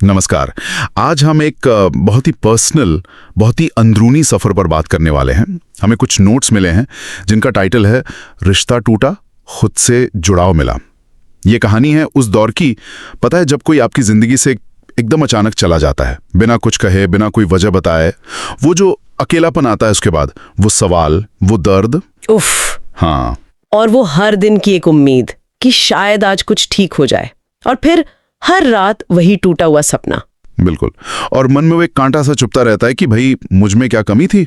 नमस्कार। आज हम एक बहुत ही पर्सनल, बहुत ही अंदरूनी सफ़र पर बात करने वाले हैं। हमें कुछ नोट्स मिले हैं जिनका टाइटल है रिश्ता टूटा, खुद से जुड़ाव मिला। ये कहानी है उस दौर की, पता है, जब कोई आपकी ज़िंदगी से एकदम अचानक चला जाता है, बिना कुछ कहे, बिना कोई वजह बताए। वो जो अकेलापन आता है उसके बाद, वो सवाल, वो दर्द। उफ। हाँ। और वो हर दिन की एक उम्मीद कि शायद आज कुछ ठीक हो जाए, और फिर हर रात वही टूटा हुआ सपना। बिल्कुल। और मन में वो एक कांटा सा चुभता रहता है कि भाई मुझ में क्या कमी थी।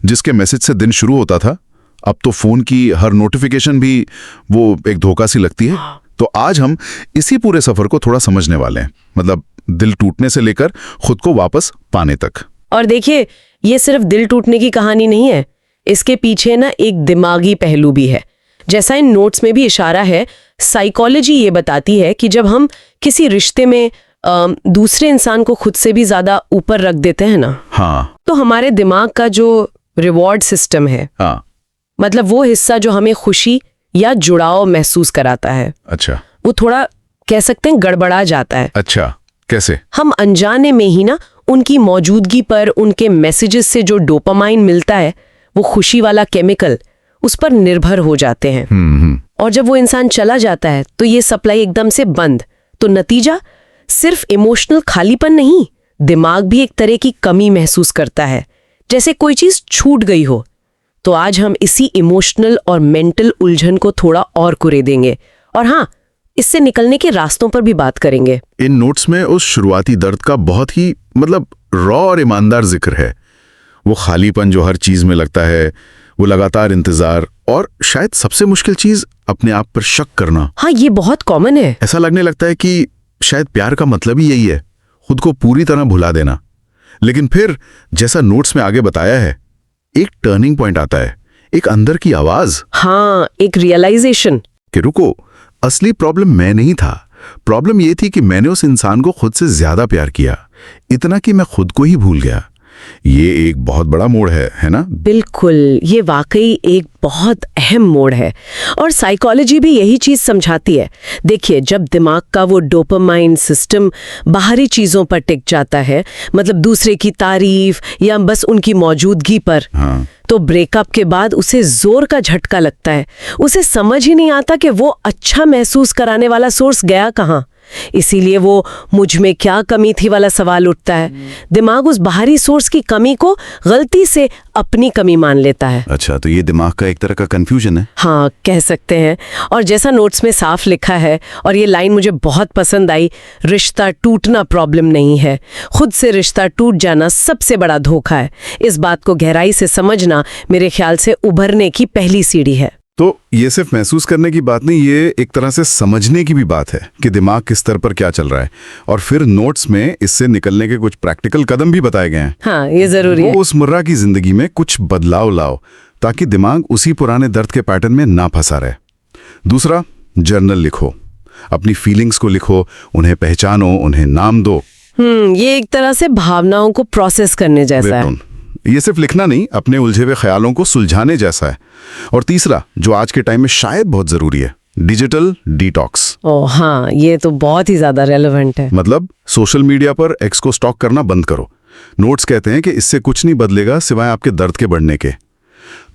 जिसके मैसेज से दिन शुरू होता था, अब तो फोन की हर नोटिफिकेशन भी वो एक धोखा सी लगती है। तो आज हम इसी पूरे सफर को थोड़ा समझने वाले हैं, मतलब दिल टूटने से लेकर खुद को वापस पाने तक। और देखिए, ये सिर्फ दिल टूटने की कहानी नहीं है, इसके पीछे ना एक दिमागी पहलू भी है। जैसा इन नोट्स में भी इशारा है, साइकोलॉजी ये बताती है कि जब हम किसी रिश्ते में दूसरे इंसान को खुद से भी ज्यादा ऊपर रख देते हैं ना, हाँ, तो हमारे दिमाग का जो रिवॉर्ड सिस्टम है, हाँ, मतलब वो हिस्सा जो हमें खुशी या जुड़ाव महसूस कराता है, अच्छा, वो थोड़ा कह सकते हैं गड़बड़ा जाता है। अच्छा, कैसे? हम अनजाने में ही ना उनकी मौजूदगी पर, उनके मैसेजेस से जो डोपामाइन मिलता है, वो खुशी वाला केमिकल, उस पर निर्भर हो जाते हैं। और जब वो इंसान चला जाता है तो ये सप्लाई एकदम से बंद। तो नतीजा सिर्फ इमोशनल खालीपन नहीं, दिमाग भी एक तरह की कमी महसूस करता है, जैसे कोई चीज छूट गई हो। तो आज हम इसी इमोशनल और मेंटल उलझन को थोड़ा और कुरेदेंगे, और हाँ, इससे निकलने के रास्तों पर भी बात करेंगे। इन नोट्स में उस शुरुआती दर्द का बहुत ही रॉ और ईमानदार जिक्र है। वो खालीपन जो हर चीज में लगता है, वो लगातार इंतजार, और शायद सबसे मुश्किल चीज अपने आप पर शक करना। हाँ, ये बहुत कॉमन है। ऐसा लगने लगता है कि शायद प्यार का मतलब ही यही है, खुद को पूरी तरह भुला देना। लेकिन फिर जैसा नोट्स में आगे बताया है, एक टर्निंग पॉइंट आता है, एक अंदर की आवाज। हाँ, एक रियलाइजेशन कि रुको, असली प्रॉब्लम मैं नहीं था। प्रॉब्लम ये थी कि मैंने उस इंसान को खुद से ज्यादा प्यार किया, इतना कि मैं खुद को ही भूल गया। ये एक बहुत बड़ा मोड़ है ना? बिल्कुल, ये वाकई एक बहुत अहम मोड़ है, और साइकोलॉजी भी यही चीज समझाती है। देखिए, जब दिमाग का वो डोपामाइन सिस्टम बाहरी चीजों पर टिक जाता है, मतलब दूसरे की तारीफ या बस उनकी मौजूदगी पर, हाँ। तो ब्रेकअप के बाद उसे जोर का झटका लगता है। उसे समझ ही नहीं आता कि वो अच्छा महसूस कराने वाला सोर्स गया कहाँ। इसीलिए वो मुझ में क्या कमी थी वाला सवाल उठता है। दिमाग उस बाहरी सोर्स की कमी को गलती से अपनी कमी मान लेता है। अच्छा, तो ये दिमाग का एक तरह का कंफ्यूजन है। हाँ, कह सकते हैं। और जैसा नोट्स में साफ लिखा है, और ये लाइन मुझे बहुत पसंद आई, रिश्ता टूटना प्रॉब्लम नहीं है, खुद से रिश्ता टूट जाना सबसे बड़ा धोखा है। इस बात को गहराई से समझना मेरे ख्याल से उभरने की पहली सीढ़ी है। तो ये सिर्फ महसूस करने की बात नहीं, ये एक तरह से समझने की भी बात है कि दिमाग किस स्तर पर क्या चल रहा है। और फिर नोट्स में इससे निकलने के कुछ प्रैक्टिकल कदम भी बताए गए हैं। हाँ, ये जरूरी है। रोजमर्रा की जिंदगी में कुछ बदलाव लाओ, ताकि दिमाग उसी पुराने दर्द के पैटर्न में ना फंसा रहे। दूसरा, जर्नल लिखो, अपनी फीलिंग्स को लिखो, उन्हें पहचानो, उन्हें नाम दो। ये एक तरह से भावनाओं को प्रोसेस करने जैसा है। ये सिर्फ लिखना नहीं, अपने उलझे हुए ख्यालों को सुलझाने जैसा है। और तीसरा, जो आज के टाइम में शायद बहुत जरूरी है, डिजिटल डिटॉक्स। ओह हाँ, ये तो बहुत ही ज्यादा रेलेवेंट है। मतलब सोशल मीडिया पर एक्स को स्टॉक करना बंद करो। नोट्स कहते हैं कि इससे कुछ नहीं बदलेगा सिवाय आपके दर्द के बढ़ने के।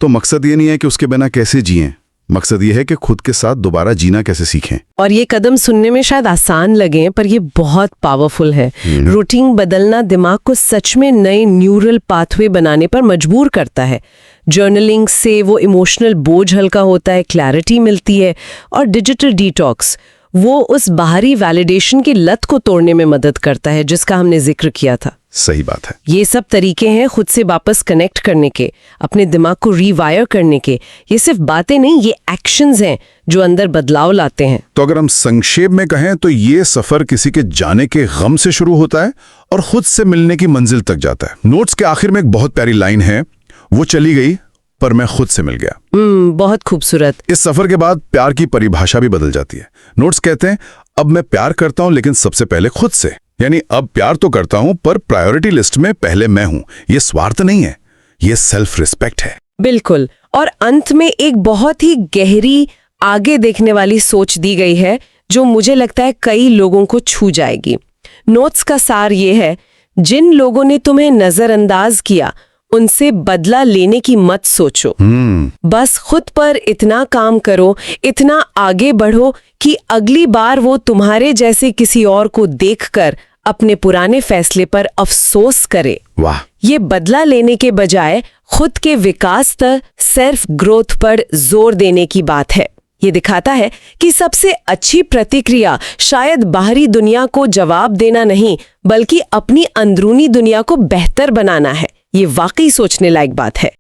तो मकसद ये नहीं है कि उसके बिना कैसे जिएं, मकसद ये है कि खुद के साथ दोबारा जीना कैसे सीखें। और ये कदम सुनने में शायद आसान लगे, पर ये बहुत पावरफुल है। रूटीन बदलना दिमाग को सच में नए न्यूरल पाथवे बनाने पर मजबूर करता है। जर्नलिंग से वो इमोशनल बोझ हल्का होता है, क्लैरिटी मिलती है। और डिजिटल डिटॉक्स वो उस बाहरी वैलिडेशन की लत को तोड़ने में मदद करता है, जिसका हमने जिक्र किया था। सही बात है। ये सब तरीके हैं खुद से वापस कनेक्ट करने के, अपने दिमाग को रीवायर करने के। ये सिर्फ बातें नहीं, ये एक्शंस हैं जो अंदर बदलाव लाते हैं। तो अगर हम संक्षेप में कहें तो ये सफर किसी के जाने के गम से शुरू होता है और खुद से मिलने की मंजिल तक जाता है। नोट्स के आखिर में एक बहुत प्यारी लाइन है, वो चली गई पर मैं खुद से मिल गया। बहुत खूबसूरत। इस सफर के बाद प्यार की परिभाषा भी बदल जाती है। नोट्स कहते हैं, अब मैं प्यार करता हूं लेकिन सबसे पहले खुद से। यानी अब प्यार तो करता हूं पर प्रायोरिटी लिस्ट में पहले मैं हूं। ये स्वार्थ नहीं है, ये सेल्फ रिस्पेक्ट है। बिल्कुल। और अंत में एक बहुत ही गहरी, आगे देखने वाली सोच दी गई है, जो मुझे लगता है कई लोगों को छू जाएगी। नोट्स का सार ये है, जिन लोगों ने तुम्हें नजरअंदाज किया उनसे बदला लेने की मत सोचो। बस खुद पर इतना काम करो, इतना आगे बढ़ो कि अगली बार वो तुम्हारे जैसे किसी और को देखकर अपने पुराने फैसले पर अफसोस करे। वाह। ये बदला लेने के बजाय खुद के विकास तक सेल्फ ग्रोथ पर जोर देने की बात है। ये दिखाता है कि सबसे अच्छी प्रतिक्रिया शायद बाहरी दुनिया को जवाब देना नहीं, बल्कि अपनी अंदरूनी दुनिया को बेहतर बनाना है। ये वाकई सोचने लायक बात है।